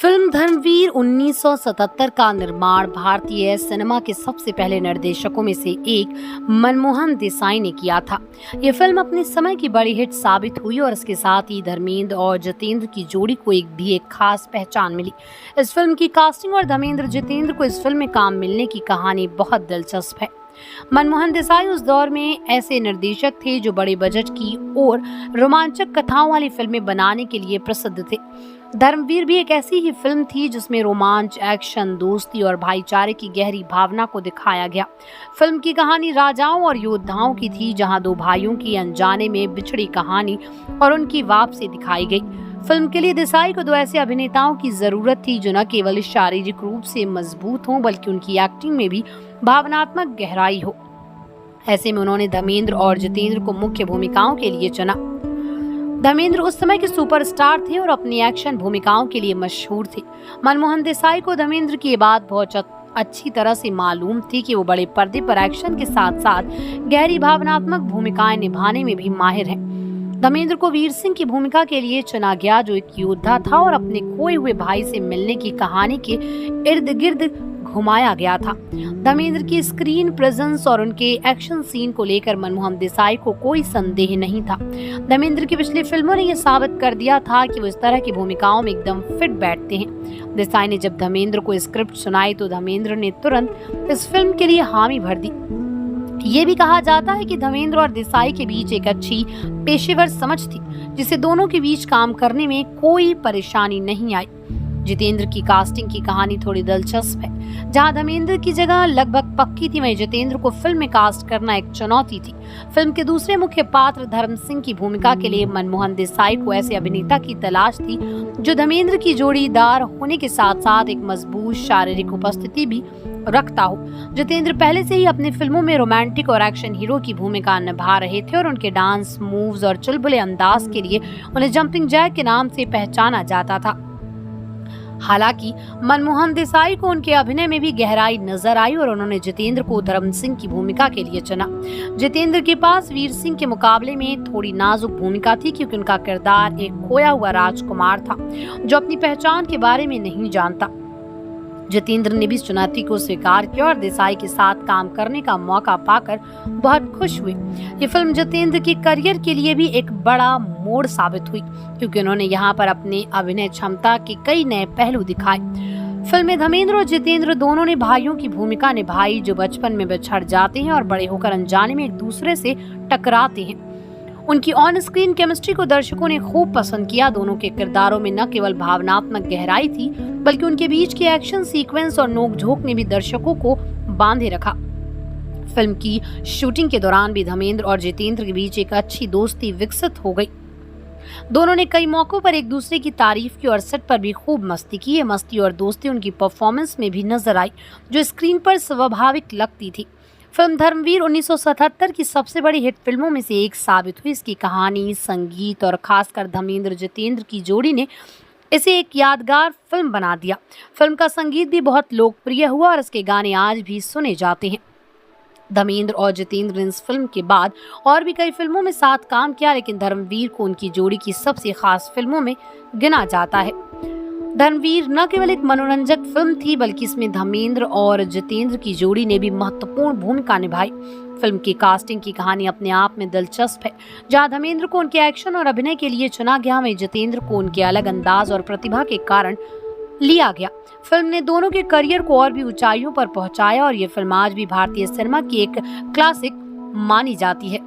Film Dharmveer 1977 का निर्माण भारतीय सिनेमा के सबसे पहले निर्देशकों में से एक मनमोहन देसाई ने किया था। ये फिल्म अपने समय की बड़ी हिट साबित हुई और इसके साथ ही धर्मेंद्र और जितेंद्र की जोड़ी को एक खास पहचान मिली। इस फिल्म की कास्टिंग और धर्मेंद्र जितेंद्र को इस फिल्म में काम मिलने की कहानी बहुत दिलचस्प है। मनमोहन देसाई उस दौर में ऐसे निर्देशक थे जो बड़े बजट की और रोमांचक कथाओं वाली फिल्में बनाने के लिए प्रसिद्ध थे। धर्मवीर भी एक ऐसी ही फिल्म थी जिसमें रोमांच, एक्शन, दोस्ती और भाईचारे की गहरी भावना को दिखाया गया। फिल्म की कहानी राजाओं और योद्धाओं की थी, जहां दो भाइयों की अनजाने में बिछड़ी कहानी और उनकी वापसी दिखाई गई। फिल्म के लिए देसाई को दो ऐसे अभिनेताओं की जरूरत थी जो न केवल शारीरिक रूप से मजबूत हों बल्कि उनकी एक्टिंग में भी भावनात्मक गहराई हो। ऐसे में उन्होंने धर्मेंद्र और जितेंद्र को मुख्य भूमिकाओं के लिए चुना। धर्मेंद्र उस समय के सुपरस्टार थे और अपनी एक्शन भूमिकाओं के लिए मशहूर थे। मनमोहन देसाई को धर्मेंद्र की ये बात बहुत अच्छी तरह से मालूम थी कि वो बड़े पर्दे पर एक्शन के साथ साथ गहरी भावनात्मक भूमिकाएं निभाने में भी माहिर हैं। धर्मेंद्र को वीर सिंह की भूमिका के लिए चुना गया, जो एक योद्धा था और अपने खोए हुए भाई से मिलने की कहानी के इर्द गिर्द घुमाया गया था। धर्मेंद्र की स्क्रीन प्रेजेंस और उनके एक्शन सीन को लेकर मनमोहन देसाई को कोई संदेह नहीं था। धर्मेंद्र की पिछली फिल्मों ने यह साबित कर दिया था कि वो इस तरह की भूमिकाओं में एकदम फिट बैठते हैं। देसाई ने जब धर्मेंद्र को स्क्रिप्ट सुनाई तो धर्मेंद्र ने तुरंत इस फिल्म के लिए हामी भर दी। ये भी कहा जाता है कि धर्मेंद्र और देसाई के बीच एक अच्छी पेशेवर समझ थी, जिससे दोनों के बीच काम करने में कोई परेशानी नहीं आई। जितेंद्र की कास्टिंग की कहानी थोड़ी दिलचस्प है। जहां धर्मेंद्र की जगह लगभग पक्की थी, वहीं जितेंद्र को फिल्म में कास्ट करना एक चुनौती थी। फिल्म के दूसरे मुख्य पात्र धर्म सिंह की भूमिका के लिए मनमोहन देसाई को ऐसे अभिनेता की तलाश थी जो धर्मेंद्र की जोड़ीदार होने के साथ साथ एक मजबूत शारीरिक उपस्थिति भी रखता हो। जितेंद्र पहले से ही अपनी फिल्मों में रोमांटिक और एक्शन हीरो की भूमिका निभा रहे थे और उनके डांस मूव्स और चुलबुले अंदाज के लिए उन्हें जंपिंग जैक के नाम से पहचाना जाता था। हालांकि मनमोहन देसाई को उनके अभिनय में भी गहराई नजर आई और उन्होंने जितेंद्र को धर्म सिंह की भूमिका के लिए चुना। जितेंद्र के पास वीर सिंह के मुकाबले में थोड़ी नाजुक भूमिका थी, क्योंकि उनका किरदार एक खोया हुआ राजकुमार था जो अपनी पहचान के बारे में नहीं जानता। जितेंद्र ने भी इस चुनौती को स्वीकार किया और देसाई के साथ काम करने का मौका पाकर बहुत खुश हुए। ये फिल्म जितेंद्र के करियर के लिए भी एक बड़ा मोड़ साबित हुई, क्योंकि उन्होंने यहाँ पर अपने अभिनय क्षमता के कई नए पहलू दिखाए। फिल्म में धर्मेंद्र और जितेंद्र दोनों ने भाइयों की भूमिका निभाई जो बचपन में बिछड़ जाते हैं और बड़े होकर अनजाने में एक दूसरे से टकराते हैं। उनकी ऑन स्क्रीन केमिस्ट्री को दर्शकों ने खूब पसंद किया। दोनों के किरदारों में न केवल भावनात्मक गहराई थी बल्कि उनके बीच के एक्शन सीक्वेंस और नोकझोंक ने भी दर्शकों को बांधे रखा। फिल्म की शूटिंग के दौरान भी धर्मेंद्र और जितेंद्र के बीच एक अच्छी दोस्ती विकसित हो गई। दोनों ने कई मौकों पर एक दूसरे की तारीफ की और सेट पर भी खूब मस्ती की। ये मस्ती और दोस्ती उनकी परफॉर्मेंस में भी नजर आई, जो स्क्रीन पर स्वाभाविक लगती थी। फिल्म धर्मवीर 1977 की सबसे बड़ी हिट फिल्मों में से एक साबित हुई। इसकी कहानी, संगीत और खासकर धर्मेंद्र जितेंद्र की जोड़ी ने इसे एक यादगार फिल्म बना दिया। फिल्म का संगीत भी बहुत लोकप्रिय हुआ और इसके गाने आज भी सुने जाते हैं। धर्मेंद्र और जितेंद्र ने इस फिल्म के बाद और भी कई फिल्मों में साथ काम किया, लेकिन धर्मवीर को उनकी जोड़ी की सबसे खास फिल्मों में गिना जाता है। धर्मवीर न केवल एक मनोरंजक फिल्म थी बल्कि इसमें धर्मेंद्र और जितेंद्र की जोड़ी ने भी महत्वपूर्ण भूमिका निभाई। फिल्म की कास्टिंग की कहानी अपने आप में दिलचस्प है। जहां धर्मेंद्र को उनके एक्शन और अभिनय के लिए चुना गया, वहीं जितेंद्र को उनके अलग अंदाज और प्रतिभा के कारण लिया गया। फिल्म ने दोनों के करियर को और भी ऊंचाइयों पर पहुंचाया और ये फिल्म आज भी भारतीय सिनेमा की एक क्लासिक मानी जाती है।